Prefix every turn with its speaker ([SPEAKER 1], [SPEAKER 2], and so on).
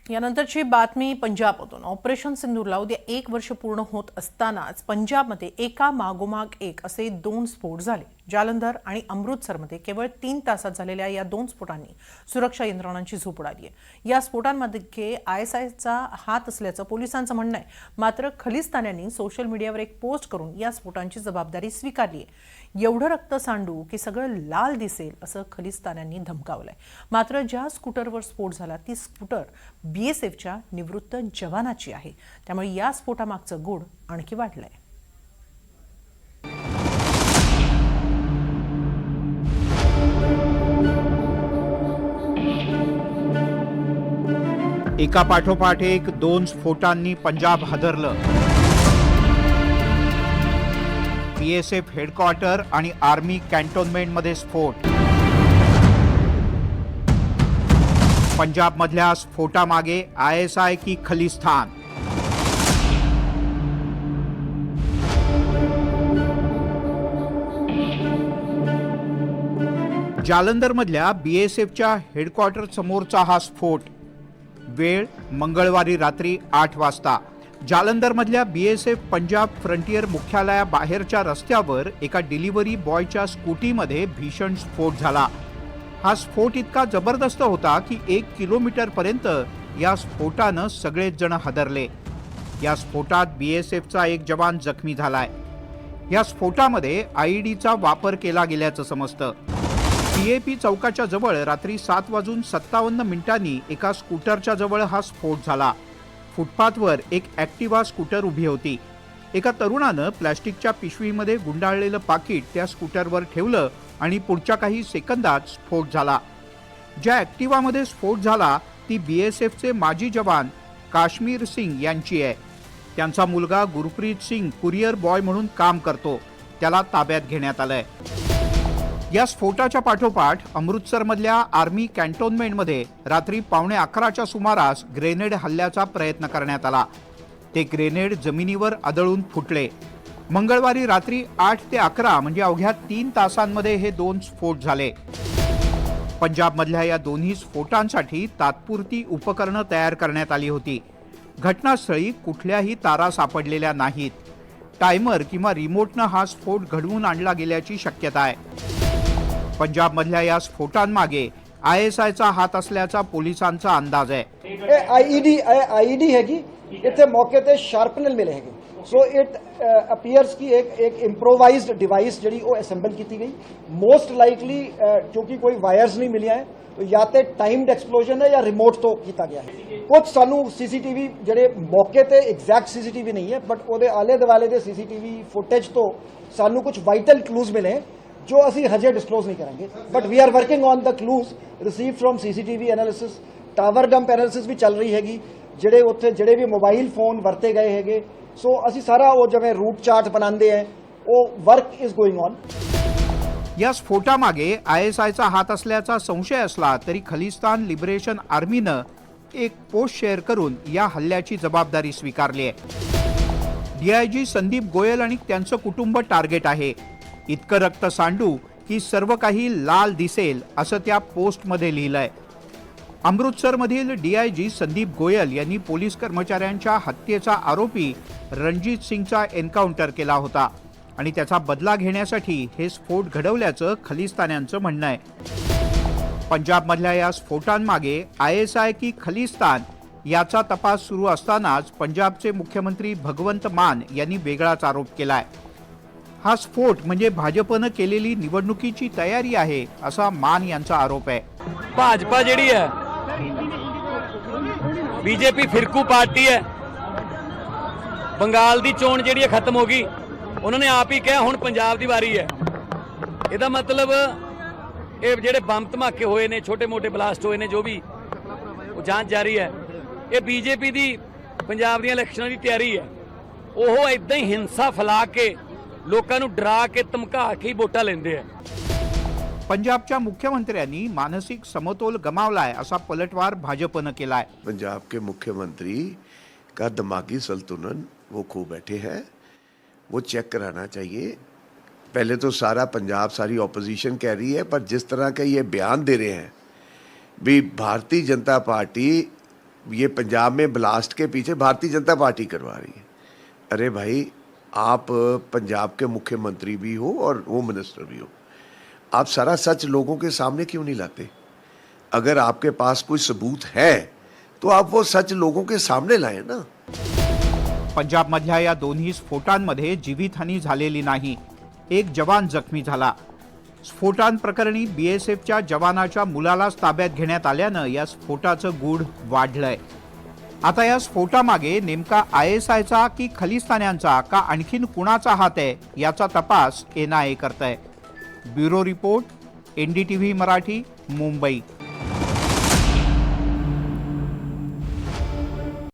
[SPEAKER 1] यानंतरची बातमी पंजाबमधून। ऑपरेशन सिंदूरला उद्या 1 वर्ष पूर्ण होत असतानाच पंजाबमध्ये एका मागोमाग एक असे 2 स्फोट झाले। जालंधर आणि अमृतसरमध्ये केवळ 3 तासात झालेल्या या 2 स्फोटांनी सुरक्षा यंत्रणांची झोप उडाली आहे। या स्फोटांमध्ये आयएसआयचा हात असल्याचं पोलिसांचं म्हणणं आहे। मात्र खलिस्तान्यांनी सोशल मीडियावर एक पोस्ट करून या स्फोटांची जबाबदारी स्वीकारली आहे। एवढं रक्त सांडू की सगळं लाल दिसेल असं खलिस्तान्यांनी धमकावलंय। मात्र ज्या स्कूटरवर स्फोट झाला ती स्कूटर बीएसएफच्या निवृत्त जवानाची आहे। त्यामुळे या स्फोटामागचं गूढ आणखी वाढलंय।
[SPEAKER 2] एका पाठोपाठ एक 2 स्फोटांनी पंजाब हादरलं। बीएसएफ हेडक्वार्टर आणि आर्मी कॅन्टोन्मेंटमध्ये स्फोट। पंजाबमधल्या स्फोटामागे आयएसआय की खलिस्तान? जालंधरमधल्या बीएसएफच्या हेडक्वार्टर समोरचा हा स्फोट। वेळ मंगळवारी रात्री 8 वाजता। जालंधरमधल्या बीएसएफ पंजाब फ्रंटियर मुख्यालयाबाहेरच्या रस्त्यावर एका डिलिव्हरी बॉयच्या स्कूटीमध्ये भीषण स्फोट झाला। हा स्फोट इतका जबरदस्त होता की 1 किलोमीटरपर्यंत या स्फोटानं सगळेच जण हादरले। या स्फोटात बीएसएफचा एक जवान जखमी झालाय। या स्फोटामध्ये आयईडीचा वापर केला गेल्याचं समजतं। पीएपी चौकाच्या जवळ रात्री 7:57 एका स्कूटरच्या जवळ हा स्फोट झाला। फुटपाथवर एक ॲक्टिवा स्कूटर उभी होती। एका तरुणानं प्लॅस्टिकच्या पिशवीमध्ये गुंडाळलेलं पाकिट त्या स्कूटरवर ठेवलं आणि पुढच्या काही सेकंदात स्फोट झाला। ज्या ॲक्टिवामध्ये स्फोट झाला ती बीएसएफचे माजी जवान काश्मीर सिंग यांची आहे। त्यांचा मुलगा गुरप्रीत सिंग कुरिअर बॉय म्हणून काम करतो। त्याला ताब्यात घेण्यात आलंय। या स्फोटाच्या पाठोपाठ अमृतसरमधल्या आर्मी कॅन्टोन्मेंटमध्ये रात्री 11:15च्या सुमारास ग्रेनेड हल्ल्याचा प्रयत्न करण्यात आला। ते ग्रेनेड जमिनीवर आदळून फुटले। मंगळवारी रात्री 8 ते 11 म्हणजे अवघ्या 3 तासांमध्ये हे 2 स्फोट झाले। पंजाबमधल्या या दोन्ही स्फोटांसाठी तात्पुरती उपकरणं तयार करण्यात आली होती। घटनास्थळी कुठल्याही तारा सापडलेल्या नाहीत। टायमर किंवा रिमोटनं हा स्फोट घडवून आणला गेल्याची शक्यता आहे। पंजाबमधल्या या स्फोटांमागे आयएसआयचा हात असल्याचा पोलिसांचा अंदाज आहे।
[SPEAKER 3] आईडी है कि इतने मौके ते शार्पनर मिले हैं। सो इट अपीयर्स की एक इम्प्रोवाइज्ड डिवाइस जड़ी वो असेंबल की गई। मोस्ट लाइकली क्योंकि कोई वायर्स नहीं मिलिया है तो या तो टाइम्ड एक्सप्लोजन है या रिमोट तो किया गया है। कुछ सानू सीसीटीवी जड़े मौके ते एग्जैक्ट सीसीटीवी नहीं है बट वो आले दुआले दे सीसीटीवी फुटेज तो सानू कुछ वाइटल क्लूज मिले हैं जो असी हजे डिस्क्लोज नहीं करेंगे। But we are working on the clues receive from CCTV analysis. Tower dump analysis भी चल रही हैगी। जड़े उत्थे जड़े भी मोबाइल फोन वरते गए हैगे सो असी सारा वो जब रूट चार्ट बनाते हैं वो वर्क इज गोइंग ऑन।
[SPEAKER 2] या स्फोटामागे आयएसआयचा हात असल्याचा संशय असला तरी खलिस्तान लिबरेशन आर्मीनं एक पोस्ट शेअर करून या हल्ल्याची जबाबदारी स्वीकारली आहे। डीआयजी संदीप गोयल आणि त्यांचं कुटुंब टार्गेट आहे। इतकं रक्त सांडू की सर्व काही लाल दिसेल असं त्या पोस्टमध्ये लिहिलंय। अमृतसरमधील डीआयजी संदीप गोयल यांनी पोलीस कर्मचाऱ्यांच्या हत्येचा आरोपी रणजीत सिंगचा एन्काउंटर केला होता आणि त्याचा बदला घेण्यासाठी हे स्फोट घडवल्याचं खलिस्तान्यांचं म्हणणं आहे। पंजाबमधल्या या स्फोटांमागे आयएसआय की खलिस्तान याचा तपास सुरू असतानाच पंजाबचे मुख्यमंत्री भगवंत मान यांनी वेगळाच आरोप केलाय। हा स्फोट म्हणजे भाजपनं केलेली निवडणुकीची तयारी आहे असा मान यांचा आरोप आहे।
[SPEAKER 4] भाजपा ਜਿਹੜੀ ਹੈ बीजेपी फिरकू पार्टी है। बंगाल ਦੀ ਚੋਣ ਜਿਹੜੀ ਹੈ ਖਤਮ ਹੋ ਗਈ। ਉਹਨਾਂ ਨੇ ਆਪ ਹੀ ਕਿਹਾ ਹੁਣ ਪੰਜਾਬ ਦੀ ਵਾਰੀ ਹੈ। ਇਹਦਾ ਮਤਲਬ ਇਹ ਜਿਹੜੇ ਬੰਬ ਧਮਾਕੇ ਹੋਏ ਨੇ ਛੋਟੇ ਮੋਟੇ ਬਲਾਸਟ ਹੋਏ ਨੇ ਜੋ ਵੀ ਉਹ ਜਾਂਚ ਜਾਰੀ ਹੈ। ਇਹ बीजेपी ਦੀ ਪੰਜਾਬ ਦੀਆਂ ਇਲੈਕਸ਼ਨਾਂ ਦੀ ਤਿਆਰੀ ਹੈ। ਉਹ ਇਦਾਂ ਹੀ ਹਿੰਸਾ ਫੈਲਾ ਕੇ लोकां नूं डरा के धमका के वोटां लेंदे हैं।
[SPEAKER 2] पंजाबच्या मुख्यमंत्र्यांनी मानसिक समतोल गमावलाय असा पलटवार भाजपनं केलाय।
[SPEAKER 5] पंजाब के मुख्यमंत्री का दिमागी संतुलन वो खो बैठे हैं। वो चेक कराना चाहिए। पहले तो सारा पंजाब सारी ऑपोजिशन कह रही है, पर जिस तरह के ये बयान दे रहे हैं भी भारतीय जनता पार्टी ये पंजाब में ब्लास्ट के पीछे भारतीय जनता पार्टी करवा रही है। अरे भाई, आप पंजाब के मुख्यमंत्री भी हो और होम मिनिस्टर भी हो, आप सारा सच लोगों के सामने क्यों नहीं लाते? अगर आपके पास कोई सबूत है तो आप वो सच लोगों के सामने लाएं ना।
[SPEAKER 2] पंजाबमधल्या या दोन्ही स्फोटांमध्ये जीवितहानी झालेली नाही. एक जवान जखमी झाला. स्फोटांप्रकरणी बीएसएफच्या जवानाच्या मुलालाच ताब्यात घेण्यात आल्यानं या स्फोटाचं गूढ वाढलंय. आता या स्फोटामागे नेमका ISIचा की खलिस्तान्यांचा का आणखीन कुणाचा हात आहे याचा तपास NIA करतंय. Bureau report, NDTV Marathi, Mumbai.